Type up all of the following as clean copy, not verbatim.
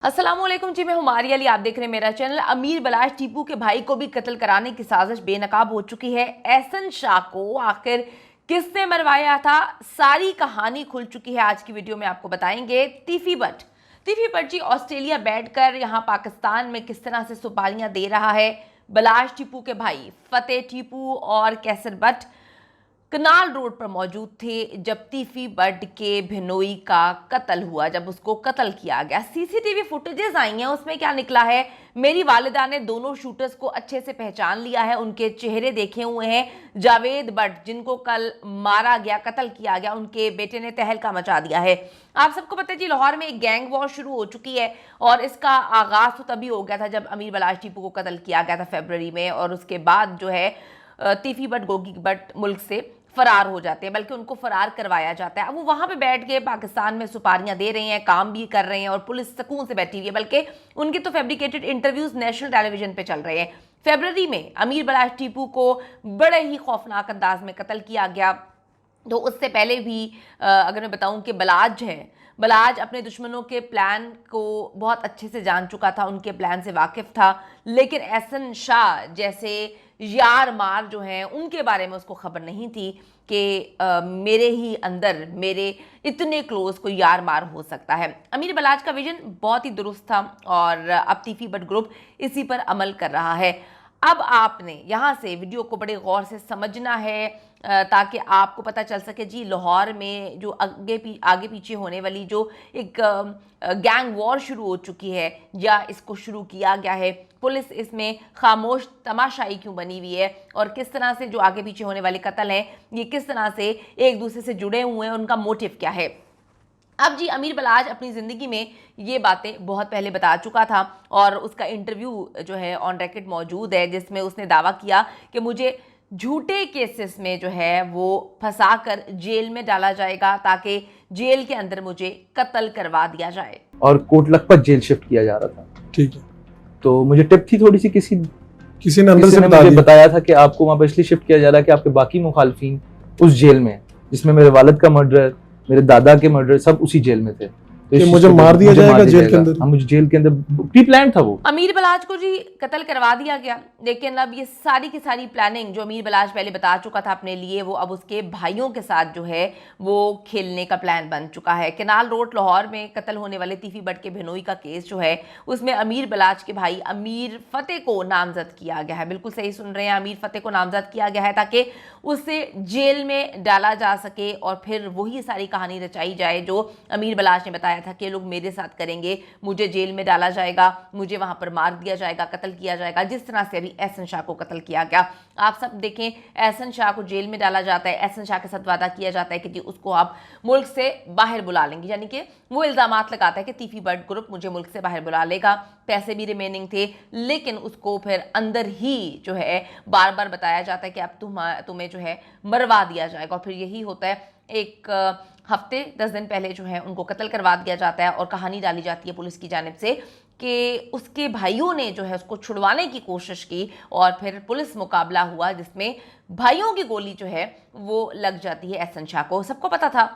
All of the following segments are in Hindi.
अस्सलामुअलैकुम जी, मैं हूं मारिया अली। आप देख रहे हैं मेरा चैनल। अमीर बलाश टीपू के भाई को भी कत्ल कराने की साजिश बेनकाब हो चुकी है। एहसन शाह को आखिर किसने मरवाया था, सारी कहानी खुल चुकी है। आज की वीडियो में आपको बताएंगे। तीफी बट जी ऑस्ट्रेलिया बैठकर यहां पाकिस्तान में किस तरह से सुपारियां दे रहा है। बलाश टीपू के भाई फतेह टीपू और कैसर बट कनाल रोड पर मौजूद थे जब तीफी बट के भिनोई का कत्ल हुआ, जब उसको कत्ल किया गया। सीसीटीवी फुटेजेस आई हैं, उसमें क्या निकला है। मेरी वालिदा ने दोनों शूटर्स को अच्छे से पहचान लिया है, उनके चेहरे देखे हुए हैं। जावेद बट जिनको कल मारा गया, कत्ल किया गया, उनके बेटे ने तहलका मचा दिया है। आप सबको पता है जी, लाहौर में एक गैंग वॉर शुरू हो चुकी है और इसका आगाज तो तभी हो गया था जब अमीर बलाश टीपू को कत्ल किया गया था फरवरी में। और उसके बाद जो है तीफी बट गोगी बट मुल्क से फरार हो जाते हैं, बल्कि उनको फरार करवाया जाता है। अब वो वहां पे बैठ के पाकिस्तान में सुपारियां दे रहे हैं, काम भी कर रहे हैं और पुलिस सुकून से बैठी हुई है। बल्कि उनके तो फैब्रिकेटेड इंटरव्यूज नेशनल टेलीविजन पे चल रहे हैं। फरवरी में अमीर बलाश टीपू को बड़े ही खौफनाक अंदाज में कत्ल किया गया। तो उससे पहले भी अगर मैं बताऊं कि बलाज अपने दुश्मनों के प्लान को बहुत अच्छे से जान चुका था, उनके प्लान से वाकिफ था। लेकिन एहसन शाह जैसे यार मार जो हैं, उनके बारे में उसको खबर नहीं थी कि मेरे ही अंदर मेरे इतने क्लोज कोई यार मार हो सकता है। अमीर बलाज का विजन बहुत ही दुरुस्त था और अब तीफी बट ग्रुप इसी पर अमल कर रहा है। अब आपने यहाँ से वीडियो को बड़े गौर से समझना है ताकि आपको पता चल सके जी, लाहौर में जो आगे पीछे होने वाली जो एक गैंग वॉर शुरू हो चुकी है या इसको शुरू किया गया है, पुलिस इसमें खामोश तमाशाई क्यों बनी हुई है और किस तरह से जो आगे पीछे होने वाले कत्ल हैं ये किस तरह से एक दूसरे से जुड़े हुए हैं, उनका मोटिव क्या है। अब जी, अमीर बलाज अपनी ज़िंदगी में ये बातें बहुत पहले बता चुका था और उसका इंटरव्यू जो है ऑन रिकॉर्ड मौजूद है, जिसमें उसने दावा किया कि मुझे झूठे केसेस में जो है वो फंसाकर जेल में डाला जाएगा ताकि जेल के अंदर मुझे कत्ल करवा दिया जाए। और कोट लखपत जेल शिफ्ट किया जा रहा था। ठीक है। तो मुझे टिप थी थोड़ी सी, किसी ने अंदर से मुझे बताया था कि आपको वहां पर इसलिए शिफ्ट किया जा रहा है कि आपके बाकी मुखालफिन उस जेल में, जिसमें मेरे वालिद का मर्डर, मेरे दादा के मर्डर सब उसी जेल में थे। तो मुझे मार दिया जाएगा जेल के अंदर। मुझे जेल के अंदर प्री प्लान था वो। अमीर बलाज को जी कत्ल करवा दिया गया, लेकिन अब ये सारी की सारी प्लानिंग जो अमीर बलाज पहले बता चुका था अपने लिए, वो अब उसके भाइयों के साथ जो है वो खेलने का प्लान बन चुका है। कनाल रोड लाहौर में कत्ल होने वाले तीफी बट के भिनोई का केस जो है, उसमें अमीर बलाज के भाई अमीर फतेह को नामजद किया गया है। बिल्कुल सही सुन रहे हैं, अमीर फतेह को नामजद किया गया है ताकि उसे जेल में डाला जा सके और फिर वही सारी कहानी रचाई जाए जो अमीर बलाज ने बताया था कि लोग मेरे साथ करेंगे, मुझे जेल में डाला जाएगा, मुझे वहां पर मार दिया जाएगा, कत्ल किया जाएगा, जिस तरह से अभी एहसन शाह को कत्ल किया गया। आप सब देखें, एहसन शाह को जेल में डाला जाता है, एहसन शाह के साथ वादा किया जाता है कि जी उसको आप मुल्क से बाहर बुला लेंगे, यानी कि वो इल्जामात लगाता है कि तीफी बट ग्रुप मुझे मुल्क से बाहर बुला लेगा। पैसे भी रिमेनिंग थे, लेकिन उसको फिर अंदर ही जो है बार बार बताया जाता है कि अब तुम्हें जो है मरवा दिया जाएगा। और फिर यही होता है, एक हफ्ते 10 दिन पहले जो है उनको कत्ल करवा दिया जाता है और कहानी डाली जाती है पुलिस की जानिब से कि उसके भाइयों ने जो है उसको छुड़वाने की कोशिश की और फिर पुलिस मुकाबला हुआ जिसमें भाइयों की गोली जो है वो लग जाती है एहसन शाह को। सबको पता था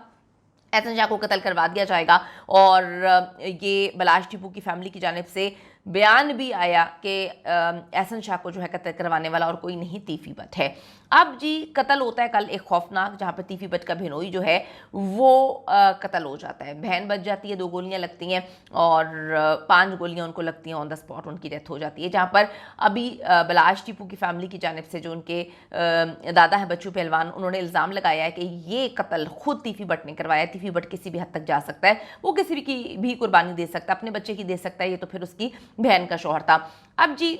एहसन शाह को कत्ल करवा दिया जाएगा और ये बलाश टीपू की फैमिली की जानिब से बयान भी आया कि एहसन शाह को जो है कत्ल करवाने वाला और कोई नहीं, तीफी बट है। अब जी कत्ल होता है कल एक खौफनाक, जहाँ पर तीफी बट का भिनोई जो है वो कत्ल हो जाता है। बहन बच जाती है, 2 गोलियां लगती हैं और 5 गोलियां उनको लगती हैं, ऑन द स्पॉट उनकी डेथ हो जाती है। जहाँ पर अभी बलाश टीपू की फैमिली की जानिब से जो उनके दादा हैं बच्चू पहलवान, उन्होंने इल्ज़ाम लगाया है कि ये कत्ल खुद तीफी बट ने करवाया। तीफी बट किसी भी हद तक जा सकता है, वो किसी की भी कुर्बानी दे सकता है, अपने बच्चे की दे सकता है, ये तो फिर उसकी बहन का शौहर था। अब जी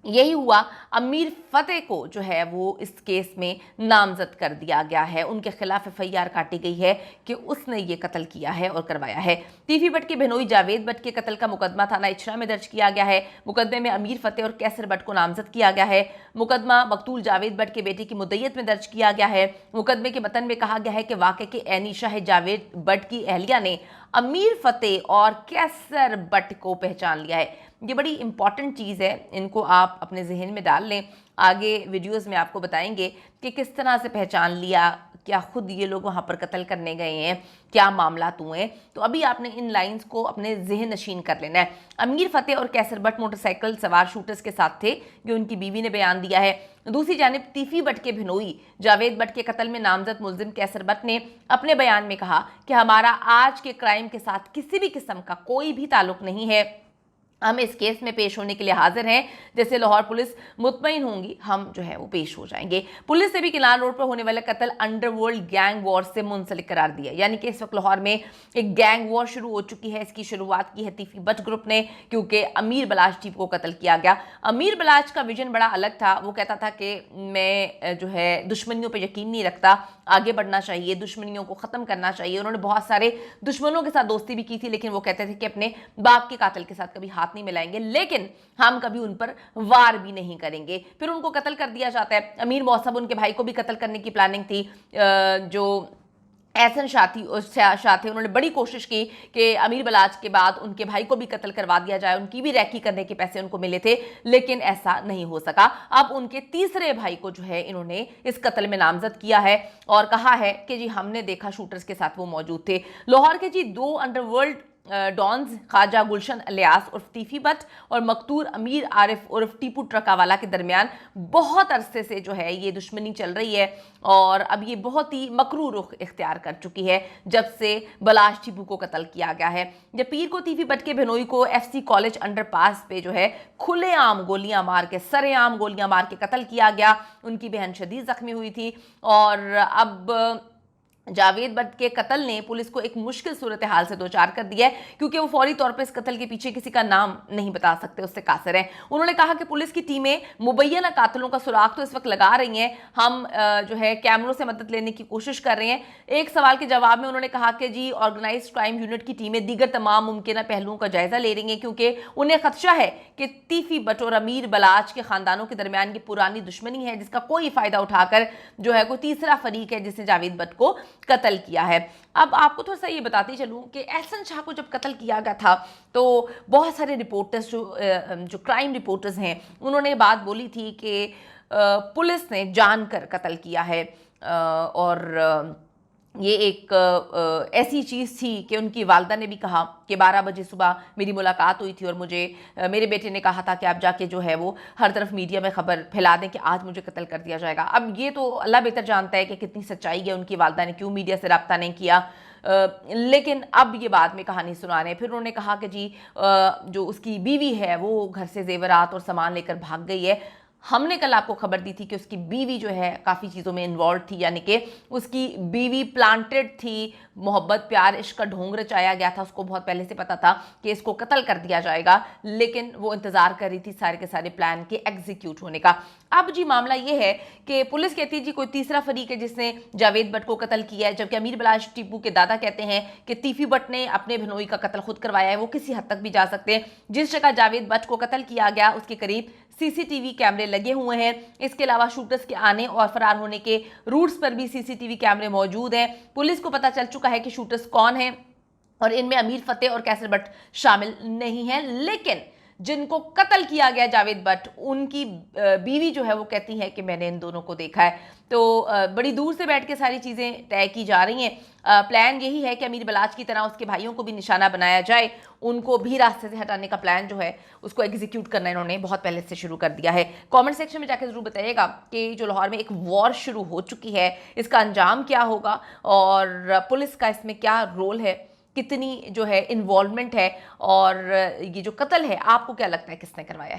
यही हुआ, अमीर फतेह को जो है वो इस केस में नामजद कर दिया गया है, उनके खिलाफ एफआईआर काटी गई है कि उसने ये कत्ल किया है और करवाया है। तीफी बट के भिनोई जावेद बट के कत्ल का मुकदमा थाना इचरा में दर्ज किया गया है। मुकदमे में अमीर फतेह और कैसर बट को नामजद किया गया है। मुकदमा मकतूल जावेद बट के बेटे की मुद्दईयत में दर्ज किया गया है। मुकदमे के मतन में कहा गया है कि वाक़े के ऐनी शाहिद जावेद बट की अहलिया ने अमीर फतेह और कैसर बट को पहचान लिया है। ये बड़ी इंपॉर्टेंट चीज़ है, इनको आप अपने जहन में डाल लें। आगे वीडियोस में आपको बताएंगे कि किस तरह से पहचान लिया, क्या खुद ये लोग वहाँ पर कत्ल करने गए हैं, क्या मामला हुए। तो अभी आपने इन लाइंस को अपने ज़हन नशीन कर लेना है। अमीर फतेह और कैसर बट मोटरसाइकिल सवार शूटर्स के साथ थे, ये उनकी बीवी ने बयान दिया है। दूसरी जानिब तीफी बट के भिनोई जावेद बट के कत्ल में नामजद मुलजिम कैसर बट ने अपने बयान में कहा कि हमारा आज के क्राइम के साथ किसी भी किस्म का कोई भी ताल्लुक नहीं है, हम इस केस में पेश होने के लिए हाजिर हैं। जैसे लाहौर पुलिस मुतमईन होंगी हम जो है वो पेश हो जाएंगे। पुलिस ने भी किनाल रोड पर होने वाला कत्ल अंडरवर्ल्ड गैंग वॉर से मुंसलिक करार दिया, यानी कि इस वक्त लाहौर में एक गैंग वॉर शुरू हो चुकी है। इसकी शुरुआत की है तीफी बट ग्रुप ने, क्योंकि अमीर बलाच टीप को कत्ल किया गया। अमीर बलाच का विजन बड़ा अलग था। वो कहता था कि मैं जो है दुश्मनियों पर यकीन नहीं रखता, आगे बढ़ना चाहिए, दुश्मनियों को ख़त्म करना चाहिए। उन्होंने बहुत सारे दुश्मनों के साथ दोस्ती भी की थी, लेकिन वो कहते थे कि अपने बाप के कातिल के साथ कभी हाथ नहीं मिलाएंगे, लेकिन हम कभी उन पर वार भी नहीं करेंगे। फिर उनको कत्ल कर दिया जाता है। अमीर मौसम उनके भाई को भी कत्ल करने की प्लानिंग थी। जो एहसन शाह थे, उन्होंने बड़ी कोशिश की कि अमीर बलाच के बाद उनके भाई को भी कत्ल करवा दिया जाए, उनकी भी रैकी करने के पैसे उनको मिले थे, लेकिन ऐसा नहीं हो सका। अब उनके तीसरे भाई को जो है इन्होंने इस कत्ल में नामजद किया है और कहा है कि जी हमने देखा शूटर्स के साथ वो मौजूद थे। लाहौर के जी 2 अंडरवर्ल्ड डॉन्स ख्वाजा गुलशन अलियास उर्फ तीफी बट और मकतूर अमीर आरिफ उर्फ टीपू ट्रकावाला के दरमियान बहुत अरसे से जो है ये दुश्मनी चल रही है और अब ये बहुत ही मकरू रुख इख्तियार कर चुकी है जब से बलाश टीपू को कत्ल किया गया है। जब पीर को तीफी बट के बिनोई को FC कॉलेज अंडरपास पे जो है खुलेआम गोलियां मार के, सरेआम गोलियां मार के कत्ल किया गया। उनकी बहन शदीद जख्मी हुई थी और अब जावेद बट के कत्ल ने पुलिस को एक मुश्किल सूरत हाल से दो चार कर दिया है, क्योंकि वो फौरी तौर पर इस कत्ल के पीछे किसी का नाम नहीं बता सकते, उससे कासिर हैं। उन्होंने कहा कि पुलिस की टीमें मुबैना कातिलों का सुराग तो इस वक्त लगा रही हैं, हम जो है कैमरों से मदद लेने की कोशिश कर रहे हैं। एक सवाल के जवाब में उन्होंने कहा कि जी ऑर्गेनाइज्ड क्राइम यूनिट की टीमें दीगर तमाम मुमकिन पहलुओं का जायजा ले रही हैं, क्योंकि उन्हें खदशा है कि तीफी बट और अमीर बलाच के खानदानों के दरमियान ये पुरानी दुश्मनी है, जिसका कोई फायदा उठाकर जो है कोई तीसरा फरीक है जिसने जावेद बट को कत्ल किया है। अब आपको थोड़ा सा ये बताती चलूं कि एहसन शाह को जब कत्ल किया गया था तो बहुत सारे रिपोर्टर्स जो क्राइम रिपोर्टर्स हैं उन्होंने बात बोली थी कि पुलिस ने जानकर कत्ल किया है और ये एक ऐसी चीज़ थी कि उनकी वालदा ने भी कहा कि 12 बजे सुबह मेरी मुलाकात हुई थी और मुझे मेरे बेटे ने कहा था कि आप जाके जो है वो हर तरफ मीडिया में खबर फैला दें कि आज मुझे कत्ल कर दिया जाएगा। अब ये तो अल्लाह बेहतर जानता है कि कितनी सच्चाई है, उनकी वालदा ने क्यों मीडिया से रब्ता नहीं किया, लेकिन अब ये बाद में कहानी सुना रहे हैं। फिर उन्होंने कहा कि जी जो उसकी बीवी है वो घर से जेवरात और सामान लेकर भाग गई है। हमने कल आपको खबर दी थी कि उसकी बीवी जो है काफ़ी चीज़ों में इन्वॉल्व थी, यानी कि उसकी बीवी प्लांटेड थी, मोहब्बत प्यार इश्क का ढोंग रचाया गया था, उसको बहुत पहले से पता था कि इसको कत्ल कर दिया जाएगा, लेकिन वो इंतज़ार कर रही थी सारे के सारे प्लान के एग्जीक्यूट होने का। अब जी मामला ये है कि पुलिस कहती है जी कोई तीसरा फरीक है जिसने जावेद बट को कत्ल किया है, जबकि अमीर बलाश टीपू के दादा कहते हैं कि तीफी बट ने अपने बिनोई का कत्ल खुद करवाया है। वो किसी हद तक भी जा सकते हैं। जिस जगह जावेद बट को कत्ल किया गया उसके करीब CCTV कैमरे लगे हुए हैं। इसके अलावा शूटर्स के आने और फरार होने के रूट्स पर भी CCTV कैमरे मौजूद हैं। पुलिस को पता चल चुका है कि शूटर्स कौन हैं और इनमें अमीर फतेह और कैसर बट शामिल नहीं हैं, लेकिन जिनको कत्ल किया गया जावेद बट उनकी बीवी जो है वो कहती है कि मैंने इन दोनों को देखा है। तो बड़ी दूर से बैठ के सारी चीज़ें तय की जा रही हैं। प्लान यही है कि अमीर बलाच की तरह उसके भाइयों को भी निशाना बनाया जाए, उनको भी रास्ते से हटाने का प्लान जो है उसको एग्जीक्यूट करना इन्होंने बहुत पहले से शुरू कर दिया है। कमेंट सेक्शन में जाकर ज़रूर बताइएगा कि जो लाहौर में एक वॉर शुरू हो चुकी है इसका अंजाम क्या होगा और पुलिस का इसमें क्या रोल है, कितनी जो है इन्वॉल्वमेंट है और ये जो कत्ल है आपको क्या लगता है किसने करवाया है।